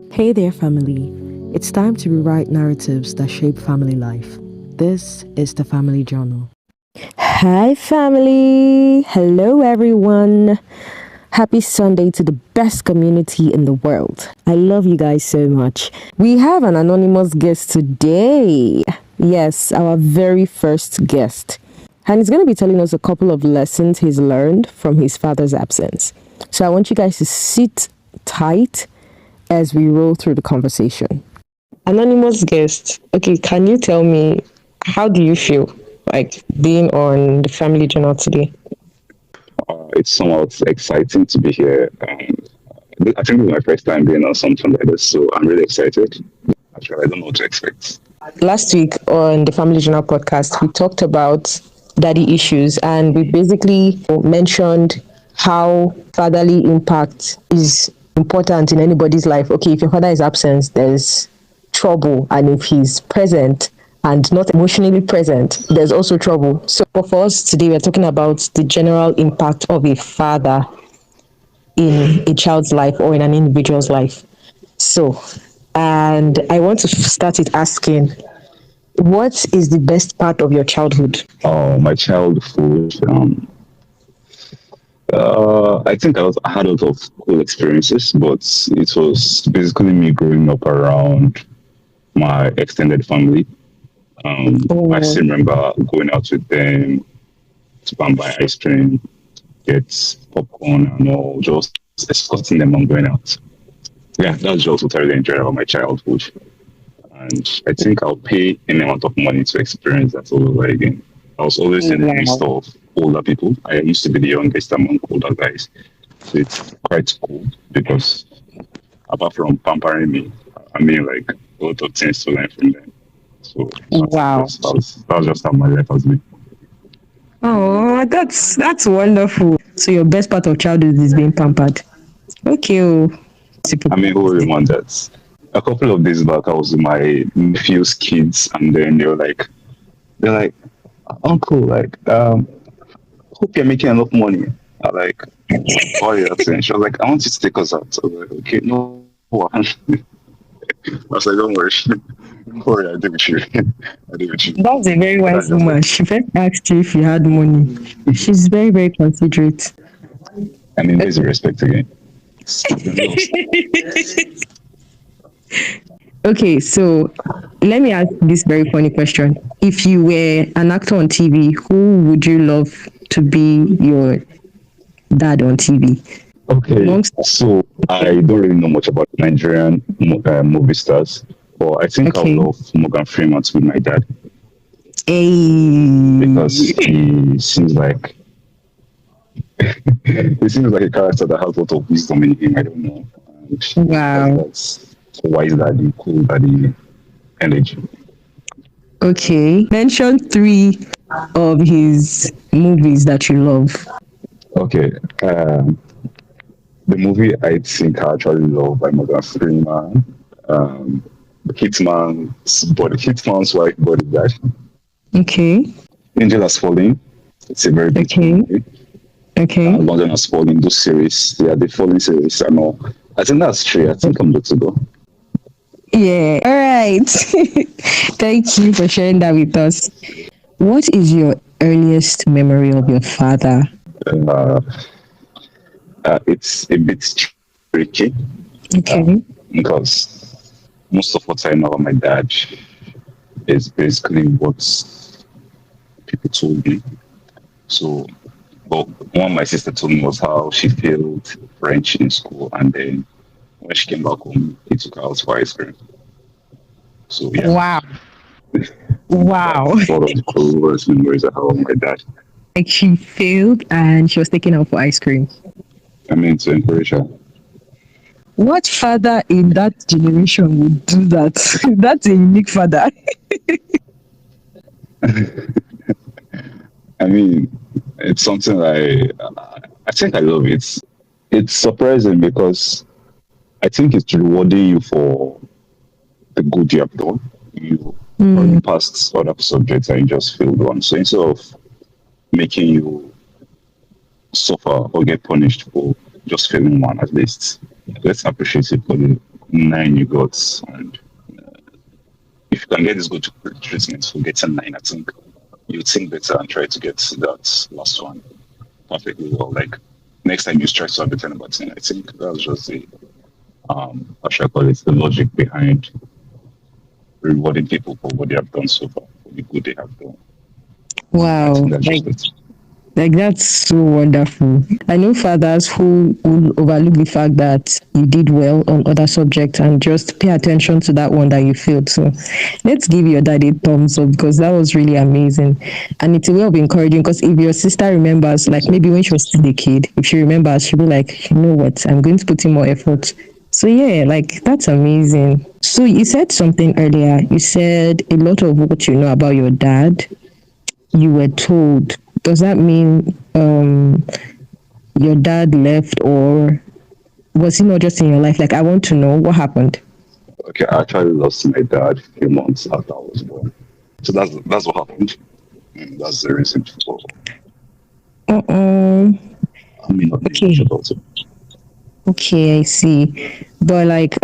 Hey there, family. It's time to rewrite narratives that shape family life. This is the Family Journal. Hi, family. Hello, everyone. Happy Sunday to the best community in the world. I love you guys so much. We have an anonymous guest today. Yes, our very first guest. And he's going to be telling us a couple of lessons he's learned from his father's absence. So I want you guys to sit tight as we roll through the conversation. Anonymous guest, okay, can you tell me how do you feel like being on the Family Journal today? It's somewhat exciting to be here. I think it's my first time being on something like this, so I'm really excited. Actually, I don't know what to expect. Last week on the Family Journal podcast, we talked about daddy issues and we basically mentioned how fatherly impact is important in anybody's life. Okay, if your father is absent, there's trouble, and if he's present and not emotionally present, there's also trouble. So, but for us today, we're talking about the general impact of a father in a child's life or in an individual's life. So, and I want to start it asking, what is the best part of your childhood? My childhood, I think I had a lot of cool experiences, but it was basically me growing up around my extended family. I Oh, still remember going out with them to go and buy ice cream, get popcorn and all, just escorting them on going out. Yeah, that's just what I really enjoyed about my childhood. And I think I'll pay any amount of money to experience that all over again. I was always in the midst wow. of older people. I used to be the youngest among older guys. So it's quite cool because apart from pampering me, I mean, like a lot of things to learn from them. So Wow. that was just how my life has been. Oh, that's wonderful. So your best part of childhood is being pampered. Okay. Oh. I mean, who would want that? A couple of days back, I was with my nephew's kids, and then they're like, Uncle, hope you're making enough money. I like, why are you asking? She was like, I want you to take us out. I was like, okay, no. I was like, don't worry. Don't worry, I do with you. I do with you. That's a very But that's wise just like, woman. She first asked you if you had money. She's very, very considerate. I mean, there's respect again. Lost. Okay, so let me ask this very funny question. If you were an actor on TV, who would you love to be your dad on TV? Okay, Amongst so I don't really know much about Nigerian movie stars, but I think I would okay. love Morgan Freeman to be my dad because Hey. he seems like a character that has a lot of wisdom in him. I don't know. And he has Wow. that wise daddy, cool daddy energy. Okay. Mention three of his movies that you love. Okay, the movie I think I actually love by Morgan Freeman, um, the Hitman's wife body that Okay. Angel Has Fallen. It's a very beautiful Okay. movie. Okay. London Has Fallen, those series, yeah, the Fallen series and all. I think that's three. I think I'm good to go. Yeah. All right. Thank you for sharing that with us. What is your earliest memory of your father? Uh, it's a bit tricky Okay. because most of what I know about my dad is basically what people told me. So, but one my sister told me was how she failed French in school, and then when she came back home, he took her out for ice cream. So yeah, Wow. Wow. that's one of the coolest memories I have of my dad. Like she failed and she was taken out for ice cream. I mean, to encourage her. What father in that generation would do that? That's a unique father. I mean, it's something I think I love it. It's surprising because I think it's rewarding you for the good you have done. You Mm, probably passed other subjects and you just failed one. So instead of making you suffer or get punished for just failing one, at least let's appreciate it for the 9 you got, and if you can get this good treatment for getting 9, I think you think better and try to get that last one perfectly well. Like next time you try to have a 10 about 10, I think that's just the how should I call it, the logic behind rewarding people for what they have done so far, for the good they have done. I Wow, think that's just it. like that's so wonderful. I know fathers who will overlook the fact that you did well on other subjects and just pay attention to that one that you failed. So let's give your dad a thumbs up because that was really amazing. And it's a way of encouraging because if your sister remembers, like maybe when she was still a kid, if she remembers, she'll be like, you know what, I'm going to put in more effort. So yeah, like that's amazing. So you said something earlier. You said a lot of what you know about your dad you were told. Does that mean your dad left or was he not just in your life? Like, I want to know what happened. Okay, I actually lost my dad a few months after I was born. So that's what happened. And that's the reason for Uh-uh. I mean not being much Okay. about it. Okay, I see. But like,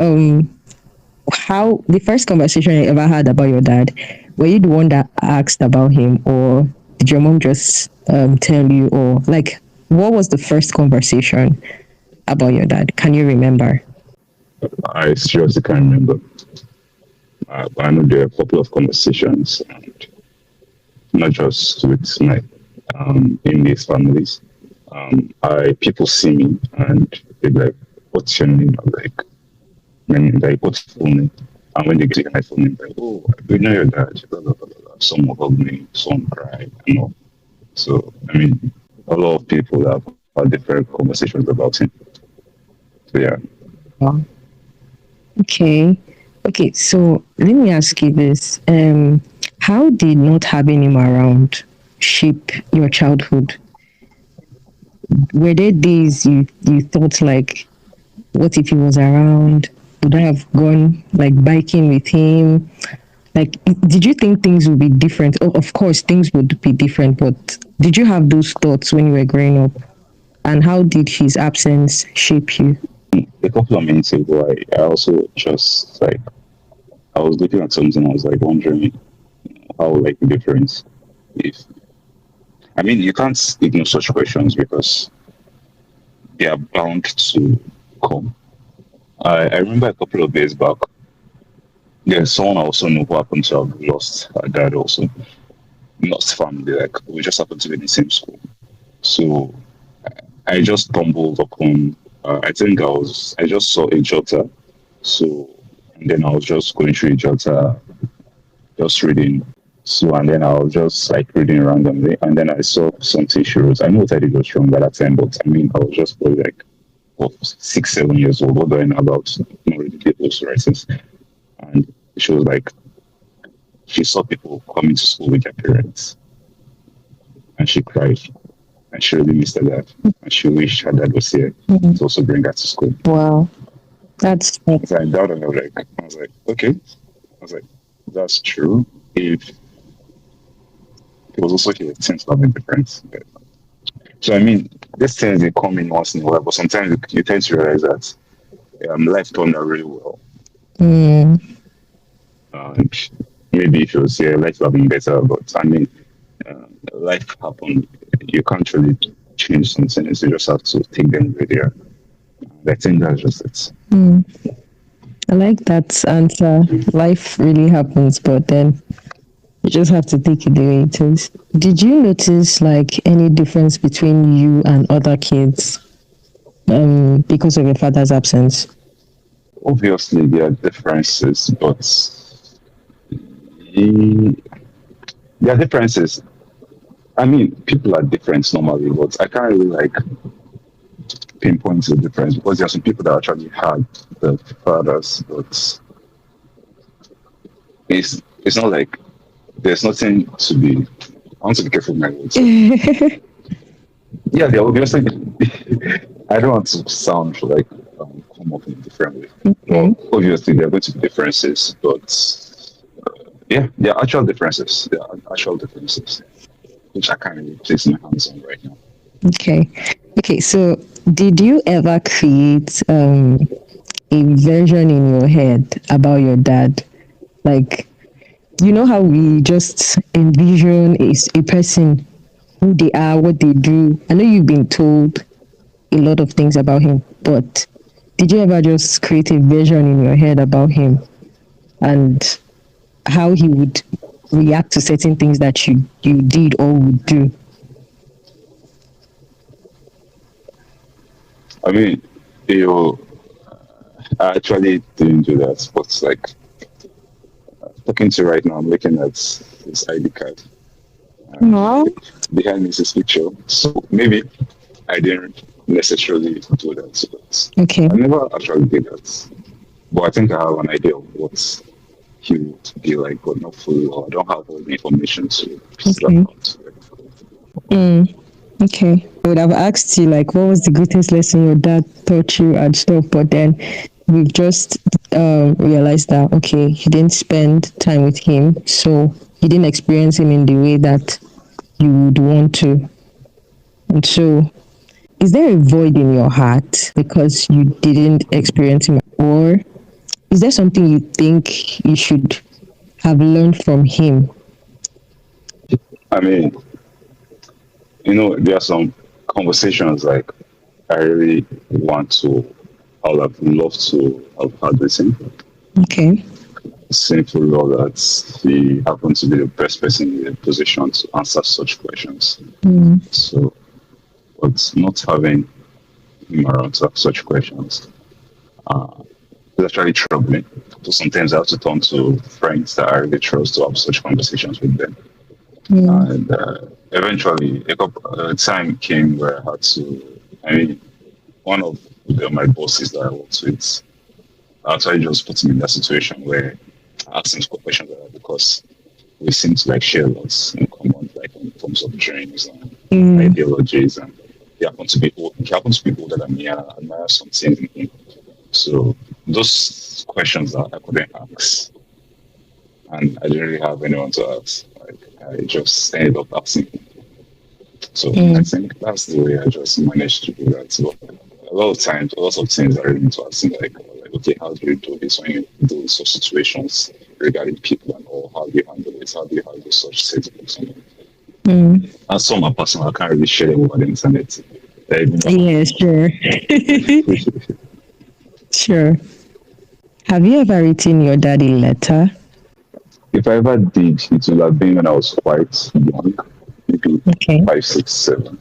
how the first conversation I ever had about your dad, were you the one that asked about him, or did your mom just tell you, or like, what was the first conversation about your dad? Can you remember? I seriously can't remember. But I know there are a couple of conversations, and not just with my in-laws families. I people see me and they be like, "What's your name?" I'm like, "My name, like, what's your full name?" And when they get my full name, like, "Oh, we know your dad." Blah, blah, blah, blah, blah. Some will hug me, some cry, you know. So I mean, a lot of people have had different conversations about him. So yeah, Okay. Okay, so let me ask you this. How did not having him around shape your childhood? Were there days you thought like, what if he was around? Would I have gone like biking with him? Like, did you think things would be different? Oh, of course, things would be different, but did you have those thoughts when you were growing up? And how did his absence shape you? a couple of minutes ago, I also just like I was looking at something. I was like wondering how like the difference if I mean you can't ignore such questions because they are bound to come. I remember a couple of days back, there's someone I also know who happened to have lost her dad also. Lost family, like we just happened to be in the same school. So I just stumbled upon I just saw a jotter. So and then I was just going through a jotter, just reading. So and then I was just like reading randomly and then I saw something she wrote. I know what I did was wrong at that time, but I mean I was just probably like what, 6, 7 years old. What do I know about not reading people's writings? And she was like, she saw people coming to school with their parents, and she cried, and she really missed her dad, and she wished her dad was here to also bring her to school. Wow, that's So I doubted, I was like, okay, I was like, that's true. If it was also here, things would have been different. So I mean, these things they come in once in a while, but sometimes you tend to realize that life turned out really well. mm, And maybe if you was here, life would have been better. But I mean, life happened. You can't really change some things. You just have to take them with you. I think that's just it. I like that answer. Life really happens, but then you just have to take it the way it is. Did you notice like any difference between you and other kids because of your father's absence? Obviously, there are differences, but mm, there are differences. I mean, people are different normally, but I can't really like pinpoint the difference because there are some people that actually had the fathers, but it's not like there's nothing to be. I want to be careful with my words. Yeah, they obviously. I don't want to sound like come up in a different way. Okay. Well, obviously there are going to be differences, but yeah, there are actual differences. There are actual differences, which I can't really place my hands on right now. Okay. Okay. So, did you ever create a version in your head about your dad? Like, you know how we just envision a person, who they are, what they do. I know you've been told a lot of things about him, but did you ever just create a vision in your head about him and how he would react to certain things that you did or would do? I mean, you I actually didn't do that, but like talking to you right now, I'm looking at his ID card, and No. behind me is his picture. So maybe I didn't necessarily do that, but Okay. I never actually did that. But I think I have an idea of what he would be like, but not fully, or I don't have all the information to piece that Okay. out. Mm, okay. I would have asked you like what was the greatest lesson your dad taught you and stuff, but then we've just realized that okay, you didn't spend time with him, so you didn't experience him in the way that you would want to. And so, is there a void in your heart because you didn't experience him, or is there something you think you should have learned from him? I mean, there are some conversations like I really want to, I would have loved to have had with him. Okay. Sinful law that he happened to be the best person in the position to answer such questions. Mm, So, but not having him around to ask such questions is actually troubling. So sometimes I have to turn to friends that I really trust to have such conversations with them. mm, And eventually, a time came where I had to, I mean, one of my bosses that I worked with actually just put me in that situation where I asked him questions because we seem to like share lots in common, like in terms of dreams and mm, ideologies, and he happens to be older than me, and I admire some things in him. So those questions that I couldn't ask, and I didn't really have anyone to ask. Like I just ended up asking him. So I mm, think that's the way I just managed to do that. So a lot of times, a lot of things I really need to ask him, like, okay, how do you do this when you deal with such situations regarding people and all? How do you handle it? How do you handle such settings? mm. And some are personal, I can't really share them over the internet. Even that Yeah, sure. Sure. Have you ever written your daddy letter? if I ever did, it would have been when I was quite young, maybe Okay. 5, 6, 7.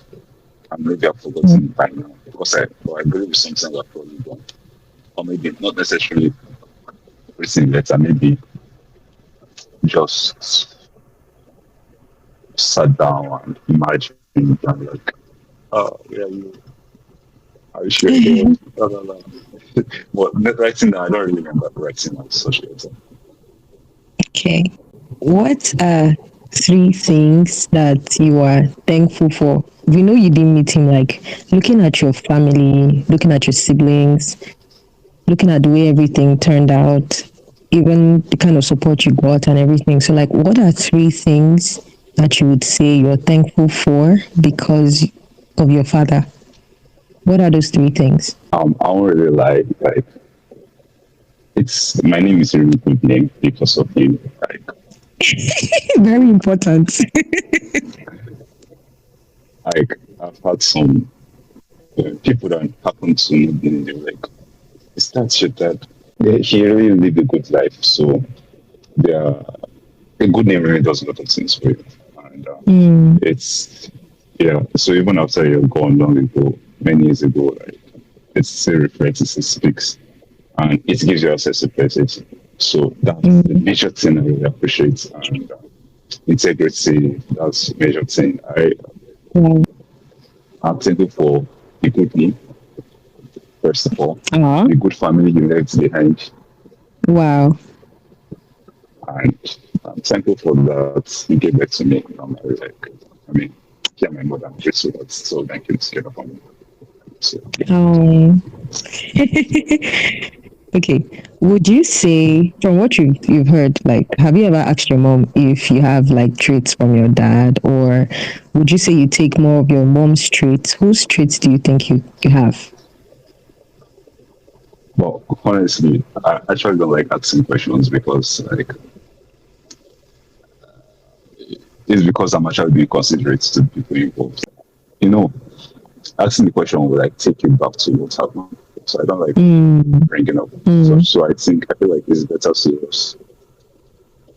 And maybe I've Mm, forgotten by now because I believe it's something I've probably done. Or maybe not necessarily written letter, maybe just sat down and imagined and like, oh, where are you? Are you sure you're there? Blah, blah, blah. But writing that, I don't really remember writing on social letter. okay. What are three things that you are thankful for? We know you didn't meet him, like looking at your family, looking at your siblings, looking at the way everything turned out, even the kind of support you got and everything. So, like, what are three things that you would say you're thankful for because of your father? What are those three things? I don't really like it's my name is a really good name because of you. Very important. Like I've had some people that happen to know me, they're like, is that your dad? He really lived a good life. So yeah, a good name really does a lot of things for you. And Mm, it's yeah. So even after you're gone long ago, many years ago, like it still reflects, it still speaks, and it gives you access to places. So that's the mm, major thing I really appreciate. And integrity, that's the major thing. wow. I'm thankful for a good name, first of all, Ah, a good family you left behind, wow. and I'm thankful for that you gave back to me. Like, I mean, yeah, my mother, I'm grateful that so thank you together for me. So, yeah. Um, okay. Would you say, from what you've heard, like, have you ever asked your mom if you have like traits from your dad, or would you say you take more of your mom's traits? Whose traits do you think you have? But honestly, I actually don't like asking questions because like it's because I'm actually being considerate to the people involved. You know, asking the question will like take you back to what happened. So I don't like Mm, bringing up. So mm, so I feel like it's better serious.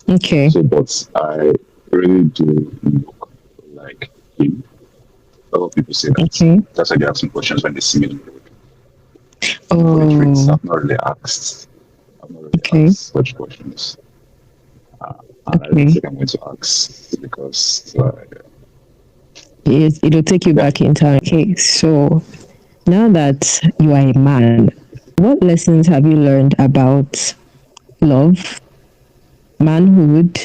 okay. So but I really do look like him. A lot of people say that. Okay. That's why they ask me questions when they see me. For the traits, Oh, I've not really okay. asked such questions. And I don't Okay. think I'm going to ask because, It'll take you yeah, back in time. Okay. So now that you are a man, what lessons have you learned about love, manhood,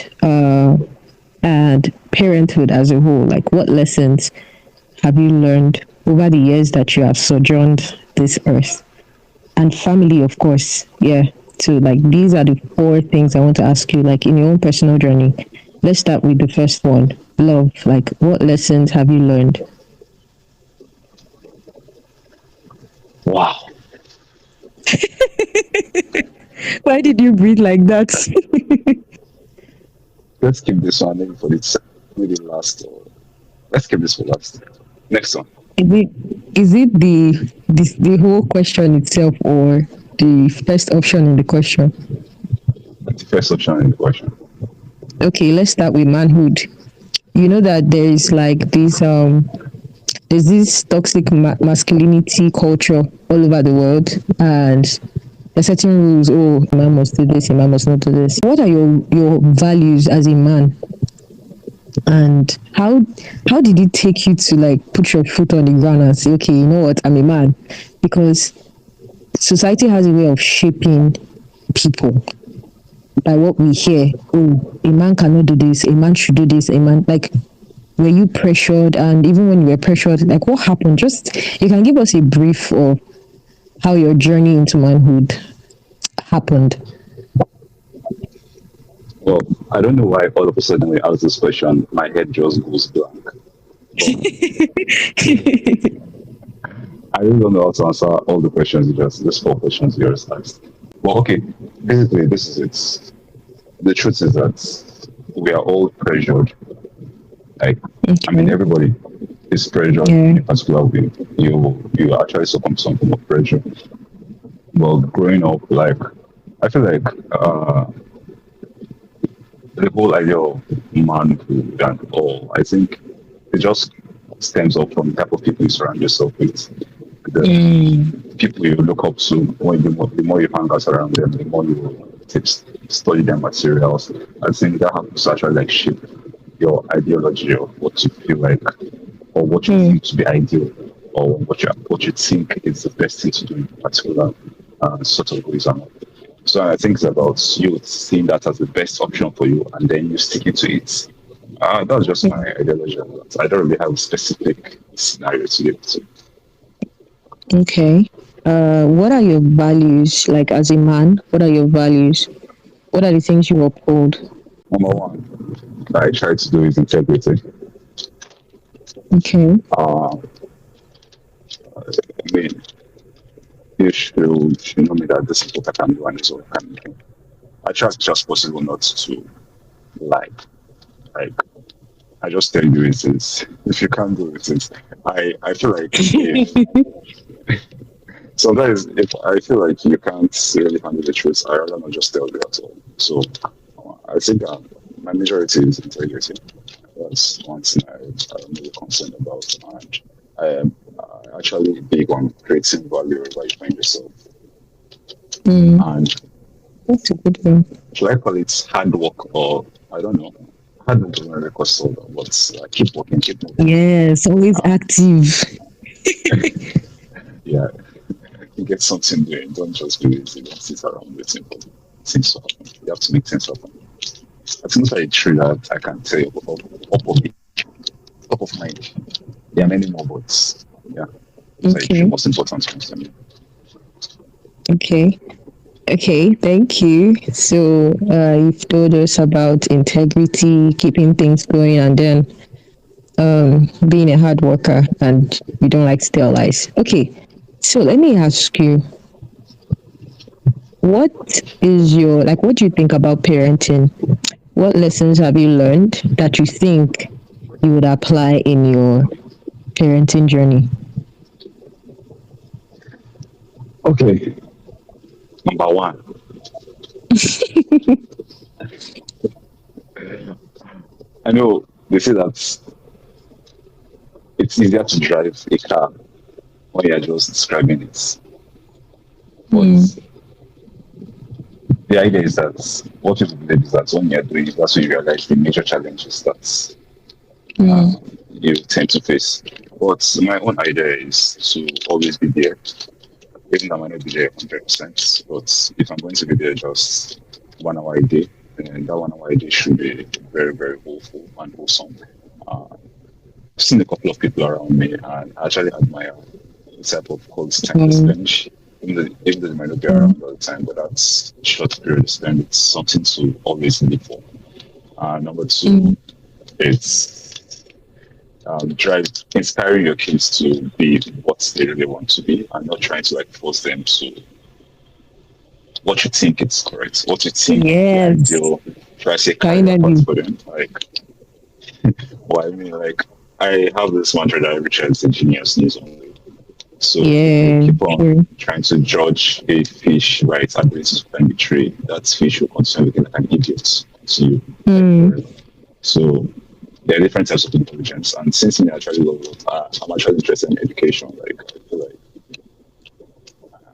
and parenthood as a whole? Like, what lessons have you learned over the years that you have sojourned this earth? And family, of course. Yeah. So, like, these are the four things I want to ask you, like, in your own personal journey. Let's start with the first one, love. Like, what lessons have you learned? wow. Why did you breathe like that? Let's keep this one maybe for maybe last. Let's keep this for last. Next one. Is it the whole question itself or the first option in the question? The first option in the question. Okay, let's start with manhood. You know that there is like there's this toxic masculinity culture all over the world, and there's certain rules. Oh, a man must do this, a man must not do this. What are your values as a man, and how did it take you to like put your foot on the ground and say, okay, you know what, I'm a man? Because society has a way of shaping people by what we hear. Oh, a man cannot do this, a man should do this, a man, like, were you pressured? And even when you were pressured, like, what happened? Just, you can give us a brief of how your journey into manhood happened. Well, I don't know why all of a sudden when you ask this question, my head just goes blank. But I really don't know how to answer all the questions just four questions you just asked. Well, okay, basically this is it. The truth is that we are all pressured. Like, I mean, Okay. everybody is pressured Yeah. in a particular way. You actually succumb to some form of pressure. Well, growing up, like I feel like the whole idea of manhood and all, I think it just stems up from the type of people you surround yourself with. Mm, The people you look up to, when the more you hang out around them, the more you study their materials. I think that happens to actually like shape your ideology of what you feel like or what you mm, think to be ideal or what you think is the best thing to do in particular sort of reason. So I think it's about you seeing that as the best option for you and then you sticking to it. That's just my mm. ideology. I don't really have a specific scenario to give to. Okay. What are your values? Like, as a man, what are your values? What are the things you uphold? Number one, I try to do is integrity. Okay. I mean, you know me that this is what I can do and this is what I can do. I try as much as possible not to lie. Like, I just tell you it is. If you can't do it, it's, I feel like if sometimes if I feel like you can't really handle the truth, I rather not just tell you at all. So I think my majority is integrity. That's one thing I'm really concerned about. And I am actually big on creating value wherever you find yourself. Mm, And that's a good one. should I call it hard work or I don't know. Hard work doesn't really cost all that, but keep working, keep moving. Yes, always active. Yeah, you get something doing. Don't just be lazy. Don't sit around waiting for things to happen. You have to make things happen. I think it's very true that I can tell you top of mind. There are many more, but yeah, those are the three Okay. most important ones to me. Okay. Okay, thank you. So, you've told us about integrity, keeping things going, and then being a hard worker, and you don't like to tell lies. Okay, so let me ask you, what is your, like, what do you think about parenting? What lessons have you learned that you think you would apply in your parenting journey? Okay, number one, I know they say that it's easier to drive a car when you're just describing it, Mm, but the idea is that what people believe is that when you're doing it, that's when you realize the major challenges that mm, you tend to face. But my own idea is to always be there, even though I might not be there 100%. But if I'm going to be there just 1 hour a day, then that 1 hour a day should be very, very hopeful and wholesome. Uh, I've seen a couple of people around me, and I actually admire the type of quality time they mm, spend. Even though they might not be mm, around all the time, but that's short period they spend. It's something to always live for. Number two, mm. it's drive inspiring your kids to be what they really want to be, and not trying to like force them to what you think is correct, what you think the Yes, ideal, try to say career path finally. for them. Like, well, I mean, like, I have this mantra that Richard's a genius needs only. So if you Yeah, keep on true. trying to judge a fish by its ability to climb a tree, that fish will continue looking like an idiot to you, like Mm, forever. So there are different types of intelligence, and since me, I actually love it, I'm actually interested in education. Like, I feel like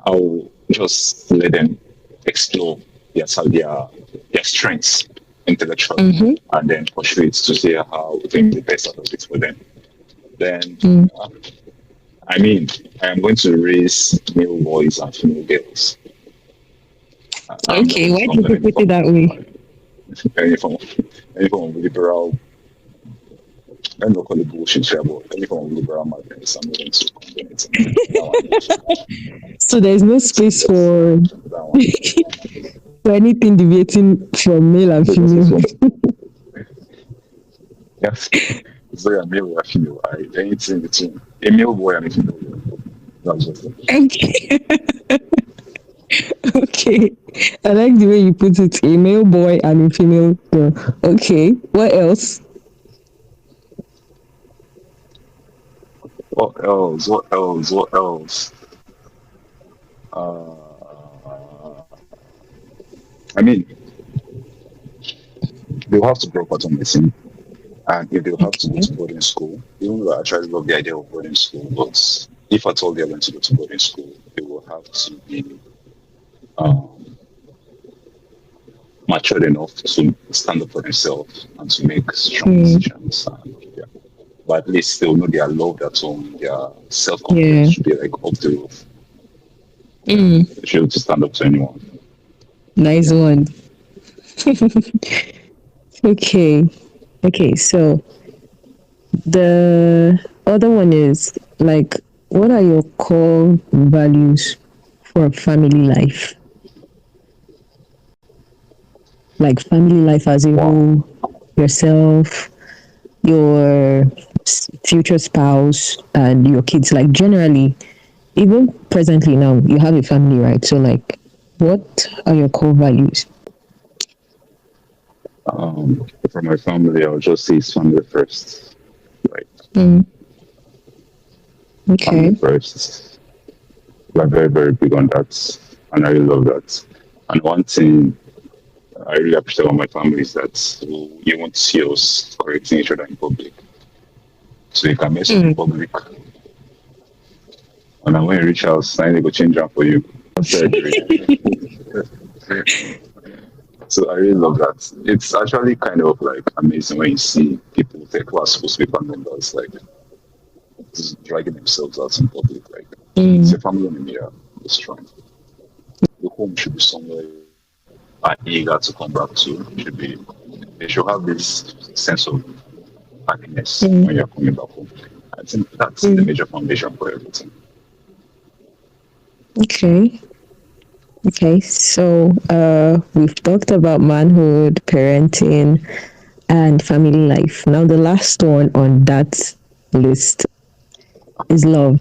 I'll just let them explore their strengths intellectually, mm-hmm, and then pursue it to see how we can get the best out of it for them. Then, mm. uh, I mean, I am going to raise male boys and female girls. I'm not Okay, going to why did condone you put it that way? any form of, any form of liberal. I'm not call it bullshit, yeah, but any form of liberal madness. I'm not going to condone it. That one, So there's no it's space just that one. for anything deviating from male and There's no space female. for yes. So yeah, male or female, anything between a male boy and a female girl. That's just it. Okay, okay. I like the way you put it. A male boy and a female girl. Okay. What else? What else? What else? What else? I mean, they'll have to drop out of medicine, and if they'll have to go Okay. to boarding school, even though I actually love the idea of boarding school, but if at all they're going to go to boarding school, they will have to be um, matured enough to stand up for themselves and to make strong Mm, decisions. And, yeah. But at least they'll know they are loved at home. Their self confidence yeah. should be like up the roof. Yeah. Mm, They should be able to stand up to anyone. nice Yeah. one. Okay. Okay. So the other one is like, what are your core values for family life? Like family life as a Wow. whole, yourself, your future spouse, and your kids. Like generally, even presently now, you have a family, right? So like, what are your core values? For my family, I'll just say it's family first. Like, Mm, family okay. first. We're very, very big on that. And I really love that. And one thing I really appreciate about my family is that you won't see us correcting each other in public. So you can mess up in Mm, public. And then when you reach out, I need to change that for you. That's very, very. So I really love that. It's actually kind of like amazing when you see people who are supposed to be family members like just dragging themselves out in public. Like it's mm, a family in the strong. The home should be somewhere are eager to come back to. Should be they should have this sense of happiness mm, when you're coming back home. I think that's the mm. major foundation for everything. Okay. Okay. So we've talked about manhood, parenting, and family life. Now the last one on that list is love.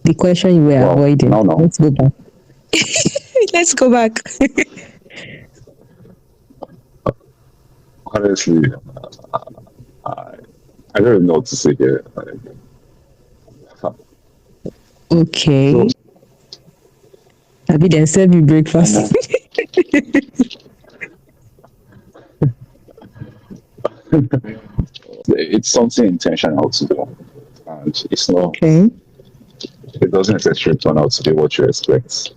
The question you were Wow. avoiding. Now Let's go back. Let's go back. Honestly, I, I don't know what to say here. So, Okay. Abi then serve you breakfast. um, it's something intentional to do, and it's not. Okay. It doesn't necessarily turn out to be what you expect.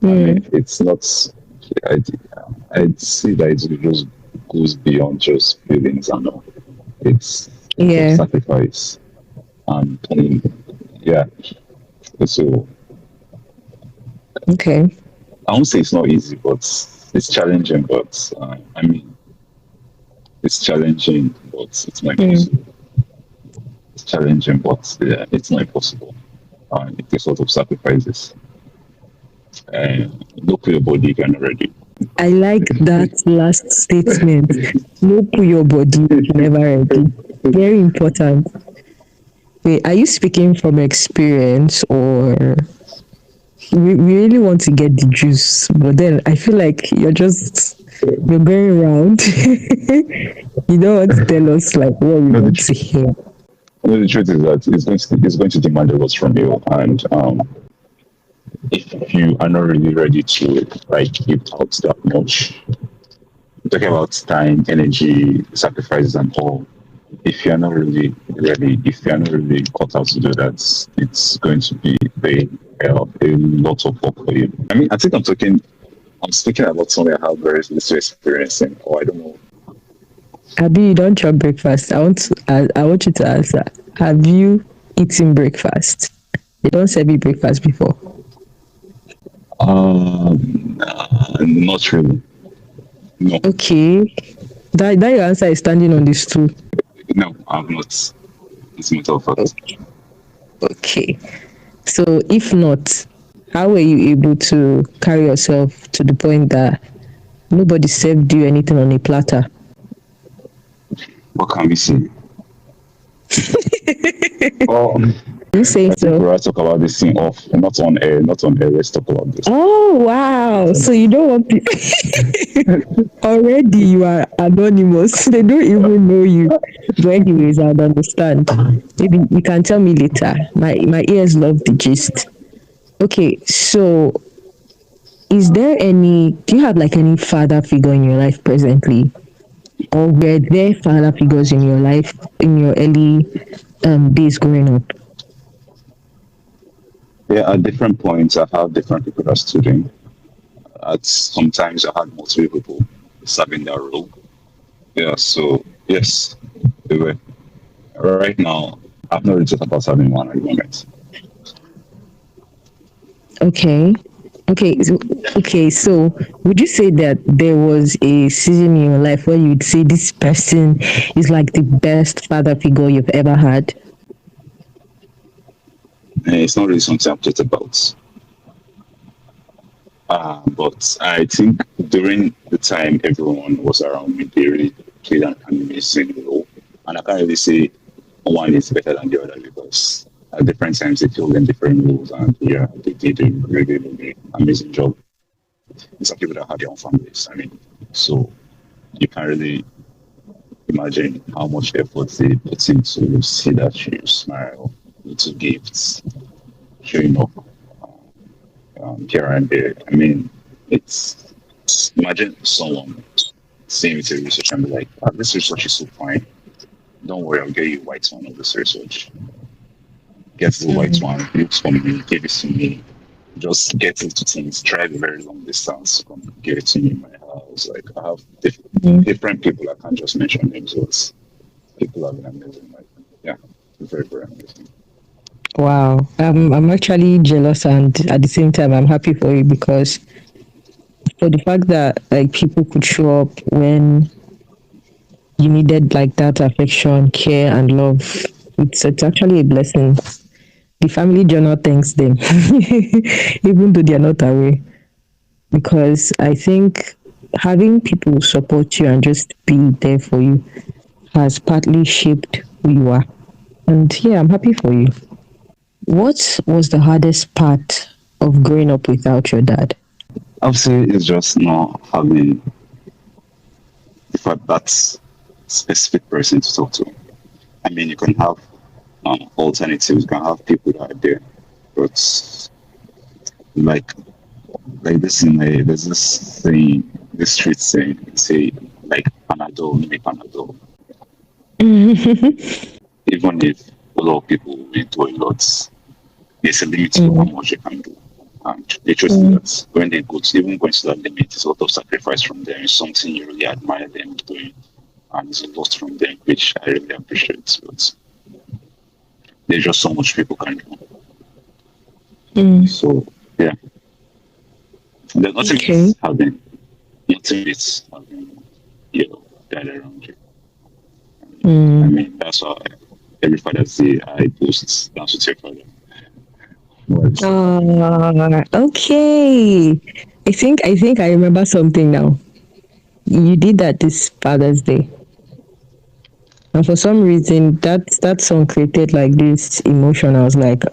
I Mm. mean, it's not. I I'd see that it just goes beyond just feelings and all. It's of Yeah. sacrifice and pain. Yeah. So Okay. I won't say it's not easy, but it's challenging. But I mean, it's challenging, but it's not Mm. impossible. It's challenging, but yeah, it's not impossible. It takes a lot of sacrifices. Look for your body if you're not ready. I like that last statement. No put your body if you never ready. Very important. Wait, are you speaking from experience or we really want to get the juice, but then I feel like you're going around. You don't want to tell us like what we No, want to hear. no, the truth is that it's going to demand a lot from you, and if you are not really ready to like give out that much, talking about time, energy, sacrifices, and all. If you're not really ready, if you're not really cut out to do that, it's going to be a lot of work for you. I mean, I think I'm speaking about something I have very little experience in, or I don't know. Abi, you don't chop breakfast. I want you to answer. Have you eaten breakfast? They don't serve you breakfast before. Not really. No, Okay. That your answer is standing on the stool. no, I'm not. It's a matter of fact. Okay. So if not, how were you able to carry yourself to the point that nobody served you anything on a platter? What can we say? Oh, You say I think so. we'll have to talk about this thing off, not on air, not on air. Let's talk about this. Oh wow! So you don't want people already you are anonymous. They don't even know you. But anyways, I would understand. Maybe you can tell me later. My ears love the gist. Okay, so is there any do you have like any father figure in your life presently? Or were there father figures in your life in your early days growing up? Yeah, at different points, I have different people that stood in. At sometimes I had multiple people serving that role. Yeah, so yes, they were. Right now, I've not really thought about having one at the moment. Okay. Okay, so would you say that there was a season in your life where you'd say this person is like the best father figure you've ever had? It's not really something I've thought about. But I think during the time everyone was around me, they really played an amazing role. And I can't really say one is better than the other because at different times they filled in different roles and yeah, they did a really, really amazing job. And some people that had their own families. I mean, so you can't really imagine how much effort they put into see that you smile, little gifts, showing up here and there. I mean, it's imagine someone seeing with a research and be like, ah, this research is so fine. Don't worry, I'll get you white one of this research. Get the white Mm. one, looks for me, give it to me. Just get into things, drive a very long distance, come give it to me in my house. Like I have Mm. different people. I can't just mention names, but people have been amazing. Like yeah, very very amazing. Wow. I'm actually jealous and at the same time I'm happy for you because for the fact that like people could show up when you needed like that affection, care and love. It's actually a blessing. The family journal thanks them, even though they are not aware. Because I think having people support you and just be there for you has partly shaped who you are. And yeah, I'm happy for you. What was the hardest part of growing up without your dad? I'll say it's just not having that specific person to talk to. I mean, you can have alternatives. You can have people that are there, but like this in a there's this saying, this street saying, say like Panadol, you make Panadol. Even if a lot of people will do a lot, there's a limit to how Mm, much they can do. And they just see mm, that when they go to even going to that limit, it's a lot of sacrifice from them. It's something you really admire them doing, and it's a lot from them, which I really appreciate. But there's just so much people can do. mm. So yeah, there's nothing Okay. is having nothing is having that around you. I Mm. mean that's why every Father's Day I post dance with your father. But Okay. I think I remember something now. You did that this Father's Day. And for some reason that song created like this emotion. I was like,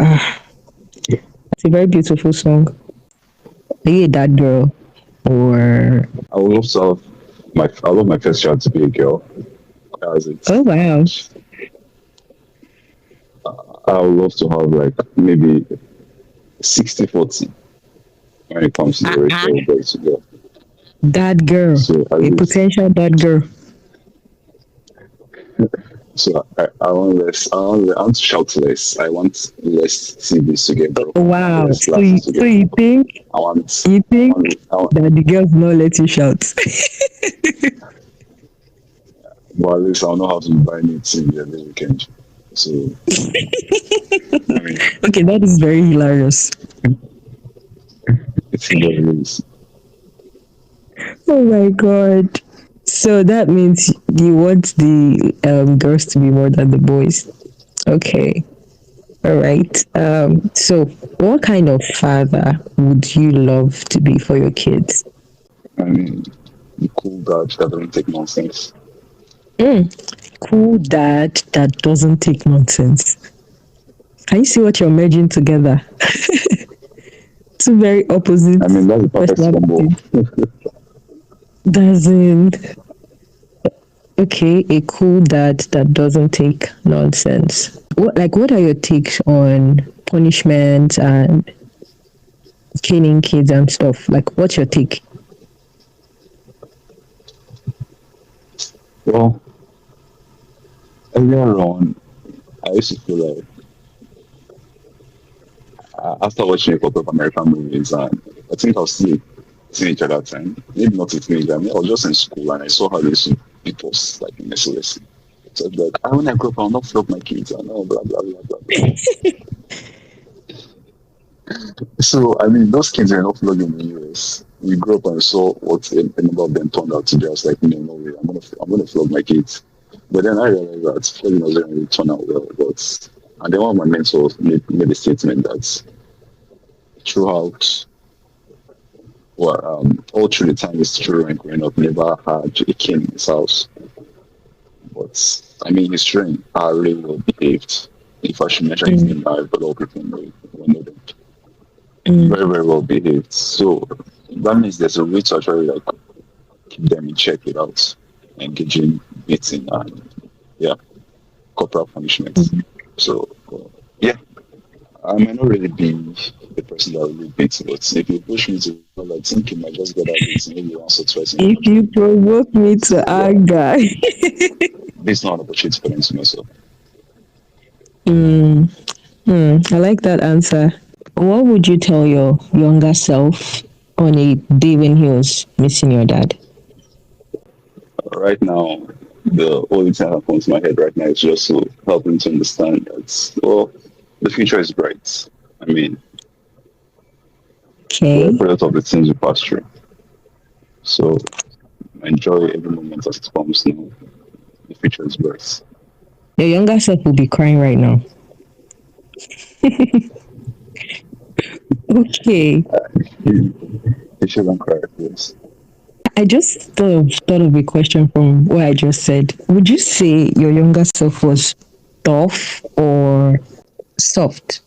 it's a very beautiful song. Are you a dad girl? Or I would love to have I love my first child to be a girl. As oh it's wow. I would love to have like maybe 60-40 when it comes to the ratio of boys to girls. Dad girl. So at A least, potential dad girl. so I want to shout less. I want less TVs to get Oh, broken. I want wow. less So glasses you, to so get you broken. think I want, you I think want, I want that the girls will not let you shout? but at least I'll know how to buy new TV every weekend. So, I mean, Okay, that is very hilarious. it's what it is. Oh my god. So that means you want the girls to be more than the boys. Okay. All right. So what kind of father would you love to be for your kids? I mean, the cool dad that doesn't take nonsense. Mm, cool dad that doesn't take nonsense. Can you see what you're merging together? Two very opposite I mean, that's the perfect combo. personalities. Doesn't. Okay, a cool dad that doesn't take nonsense. What are your takes on punishment and caning kids and stuff? Like, what's your take? Well, earlier on, I used to feel like after watching a couple of American movies, and I think I was still a teenager at that time. Maybe not a teenager. I mean, I was just in school, and I saw how they used to beat us like in SOS. So it's like, I when I grow up, I'll not flog my kids. I know, blah blah blah blah blah. So I mean, those kids are not flogging in the US. We grew up and saw what a number of them turned out to be. I was like, no, no way, I'm gonna flog my kids. But then I realized that flogging doesn't really turn out well. But and then one of my mentors made a statement that throughout all through the time his children growing up never had a king in his house. But I mean, his children are really well behaved. If I should mention his Mm, name now, a lot of people know them. mm, Very, very well behaved. So that means there's a way to actually like keep them in check without engaging beating and yeah, corporal punishment. mm. So yeah, I might not really be the person that really beats, but if you push me to like think you might just get that beating maybe once or twice in a If month. you provoke me So to yeah, anger. this is not an opportunity for them to mess up. Mm, I like that answer. What would you tell your younger self on a day when he was missing your dad? Right now, the only thing that comes to my head right now is just to help him to understand that well, the future is bright. I mean, we're a Okay. product of the things we pass through. So enjoy every moment as it comes now. The future is bright. Your younger self will be crying right now. Okay. You shouldn't cry, please. I just thought of a question from what I just said. Would you say your younger self was tough or soft?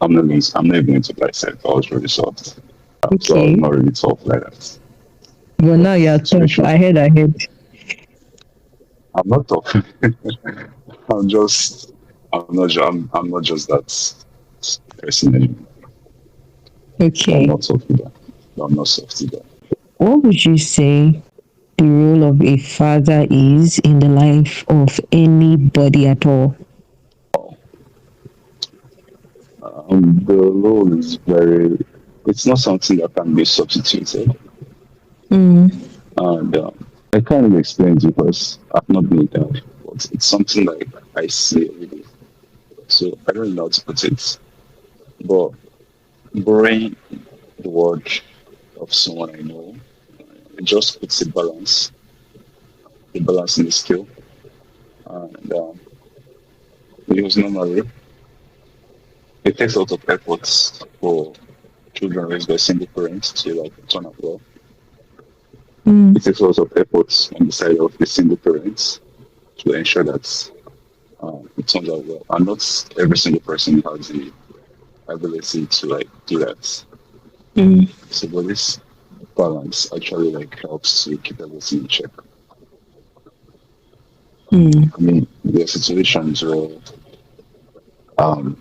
I'm not even going to lie, said I was really soft. So I was Okay. not really tough like that. But But now you're tough. situation, I heard. I'm not tough. I'm just, I'm not just that person anymore. I'm Okay. not soft either. I'm not soft either. What would you say the role of a father is in the life of anybody at all? The role is very, it's not something that can be substituted. Mm, And I can't really explain it because I've not been there, but it's something like I see every day. So I don't know how to put it. But borrowing the word of someone I know, it just puts a balance in the skill. And because normally it takes a lot of efforts for children raised by single parents to like turn out well. mm, It takes a lot of efforts on the side of the single parents to ensure that it turns out well. And not every single person has the ability to like do that. mm, So but this balance actually like helps to keep everything in check. mm. I mean, there are situations where um,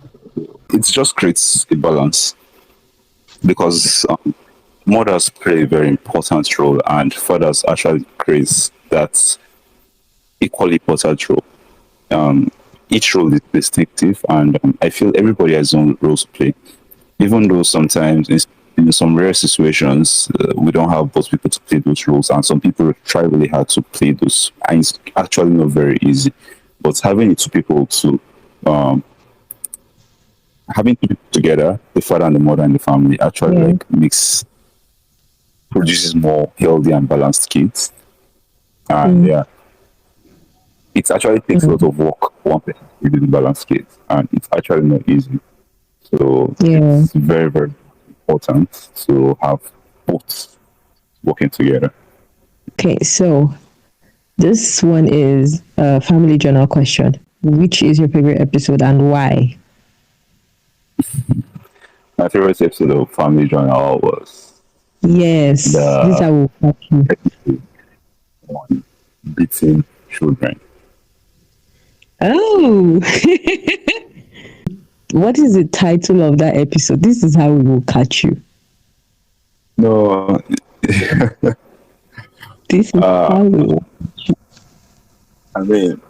it just creates a balance because mothers play a very important role and fathers actually creates that equally important role. Um, each role is distinctive, and I feel everybody has their own roles to play. Even though sometimes in some rare situations we don't have both people to play those roles, and some people try really hard to play those, and it's actually not very easy. But having the two people to um, having two people together, the father and the mother and the family, actually Yeah. like makes produces more healthy and balanced kids. And Mm, yeah, it actually takes a lot mm. of work for one person to produce balanced kids, and it's actually not easy. So Yeah. it's very, very important to have both working together. Okay, so this one is a family journal question. Which is your favorite episode and why? My favorite episode of Family Journal was Yes, this the I will catch you. episode on beating children. Oh, what is the title of that episode? This is how we will catch you. No, This is how we will. I mean,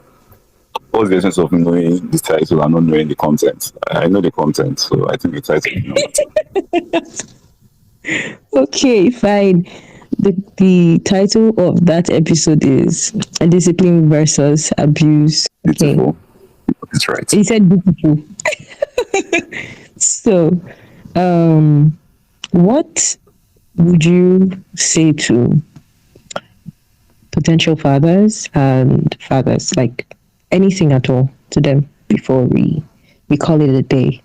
what's the essence of knowing the title and not knowing the content? I know the content, so I think the title is not matter. Okay, fine. The title of that episode is Discipline versus Abuse. Okay. Beautiful. It's right. He said beautiful. So, what would you say to potential fathers and fathers, like anything at all to them before we call it a day?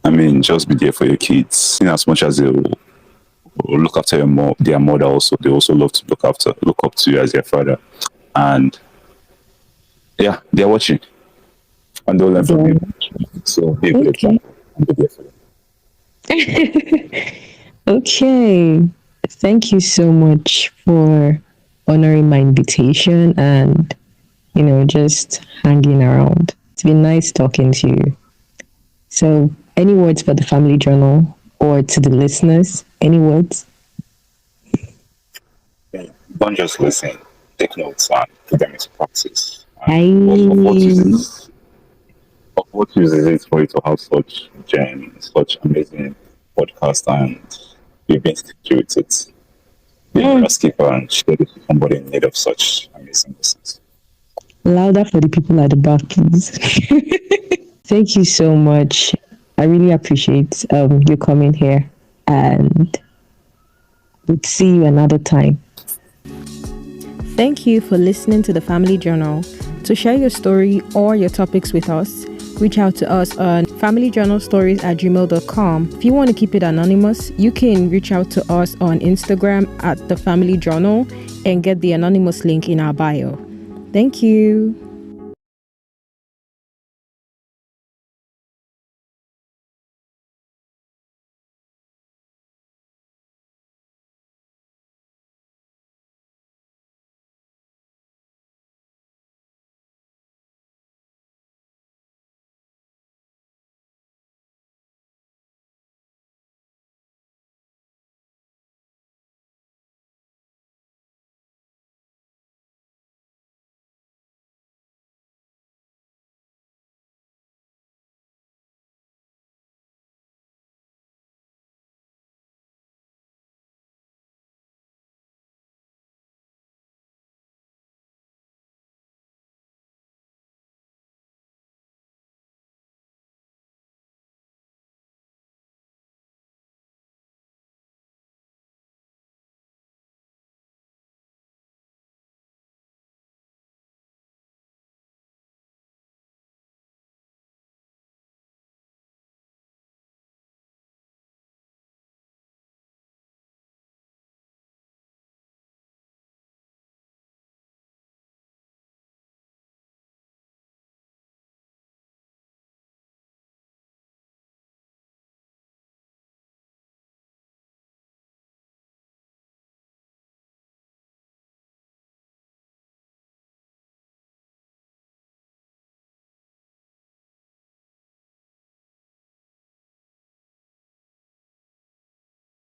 I mean, just be there for your kids. In as much as they will look after their mother, also they also love to look up to you as their father. And yeah, they're watching and they'll learn from Yeah. you. So be a good Okay. example and be there for them. Okay. Thank you so much for honoring my invitation and, just hanging around. It's been nice talking to you. So, any words for the family journal or to the listeners? Any words? Yeah. Don't just listen, take notes and put them into practice. And I of what use is it for you to have such amazing podcast and you've been sticky with it? Be a mm, mirror skipper and share it with somebody in need of such amazing lessons. louder for the people at the back, please. Thank you so much. I really appreciate you coming here, and we'll see you another time. Thank you for listening to the Family Journal. To share your story or your topics with us, reach out to us on familyjournalstories@gmail.com. If you want to keep it anonymous, you can reach out to us on Instagram at the Family Journal and get the anonymous link in our bio. Thank you.